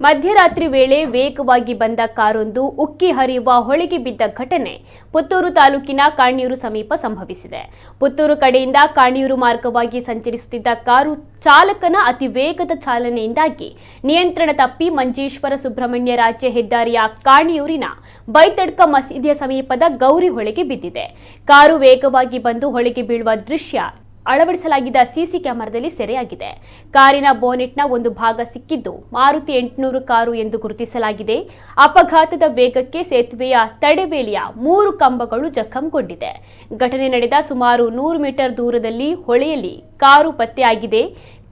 ಮಧ್ಯರಾತ್ರಿ ವೇಳೆ ವೇಗವಾಗಿ ಬಂದ ಕಾರೊಂದು ಉಕ್ಕಿ ಹರಿಯುವ ಹೊಳೆಗೆ ಬಿದ್ದ ಘಟನೆ ಪುತ್ತೂರು ತಾಲೂಕಿನ ಕಾಣಿಯೂರು ಸಮೀಪ ಸಂಭವಿಸಿದೆ. ಪುತ್ತೂರು ಕಡೆಯಿಂದ ಕಾಣಿಯೂರು ಮಾರ್ಗವಾಗಿ ಸಂಚರಿಸುತ್ತಿದ್ದ ಕಾರು ಚಾಲಕನ ಅತಿ ವೇಗದ ಚಾಲನೆಯಿಂದಾಗಿ ನಿಯಂತ್ರಣ ತಪ್ಪಿ ಮಂಜೇಶ್ವರ ಸುಬ್ರಹ್ಮಣ್ಯ ರಾಜ್ಯ ಹೆದ್ದಾರಿಯ ಕಾಣಿಯೂರಿನ ಬೈತಡ್ಕ ಮಸೀದಿಯ ಸಮೀಪದ ಗೌರಿ ಹೊಳೆಗೆ ಬಿದ್ದಿದೆ. ಕಾರು ವೇಗವಾಗಿ ಬಂದು ಹೊಳೆಗೆ ಬೀಳುವ ದೃಶ್ಯ ಅಳವಡಿಸಲಾಗಿದ್ದ ಸಿಸಿ ಕ್ಯಾಮೆರಾದಲ್ಲಿ ಸೆರೆಯಾಗಿದೆ. ಕಾರಿನ ಬೋನೆಟ್ನ ಒಂದು ಭಾಗ ಸಿಕ್ಕಿದ್ದು ಮಾರುತಿ 800 ಕಾರು ಎಂದು ಗುರುತಿಸಲಾಗಿದೆ. ಅಪಘಾತದ ವೇಗಕ್ಕೆ ಸೇತುವೆಯ ತಡೆಬೇಲಿಯ 3 ಕಂಬಗಳು ಜಖಂಗೊಂಡಿದೆ. ಘಟನೆ ನಡೆದ ಸುಮಾರು 100 ಮೀಟರ್ ದೂರದಲ್ಲಿ ಹೊಳೆಯಲ್ಲಿ ಕಾರು ಪತ್ತೆಯಾಗಿದೆ.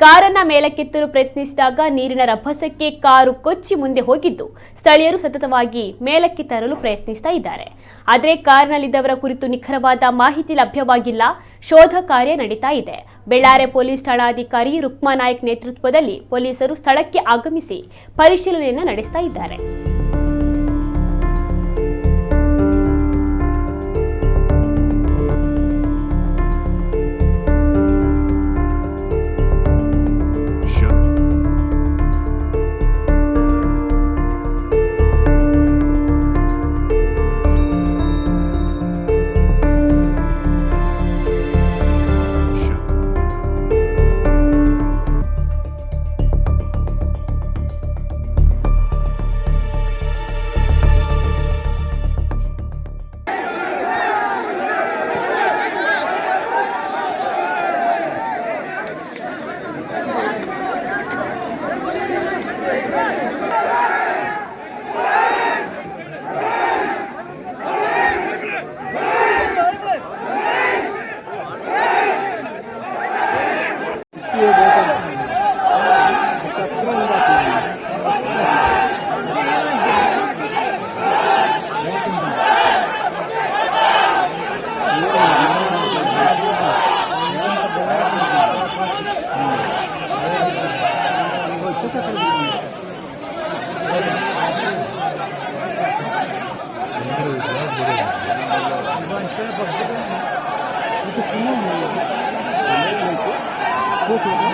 ಕಾರನ್ನ ಮೇಲಕ್ಕೆತ್ತಲು ಪ್ರಯತ್ನಿಸಿದಾಗ ನೀರಿನ ರಭಸಕ್ಕೆ ಕಾರು ಕೊಚ್ಚಿ ಮುಂದೆ ಹೋಗಿದ್ದು ಸ್ಥಳೀಯರು ಸತತವಾಗಿ ಮೇಲಕ್ಕೆ ತರಲು ಪ್ರಯತ್ನಿಸ್ತಾ ಇದ್ದಾರೆ. ಆದರೆ ಕಾರಿನಲ್ಲಿದ್ದವರ ಕುರಿತು ನಿಖರವಾದ ಮಾಹಿತಿ ಲಭ್ಯವಾಗಿಲ್ಲ. ಶೋಧ ಕಾರ್ಯ ನಡೀತಾ ಇದೆ. ಬೆಳ್ಳಾರೆ ಪೊಲೀಸ್ ಠಾಣಾಧಿಕಾರಿ ರುಕ್ಮಾ ನಾಯಕ್ ನೇತೃತ್ವದಲ್ಲಿ ಪೊಲೀಸರು ಸ್ಥಳಕ್ಕೆ ಆಗಮಿಸಿ ಪರಿಶೀಲನೆಯನ್ನು ನಡೆಸ್ತಾ ಇದ್ದಾರೆ. Itu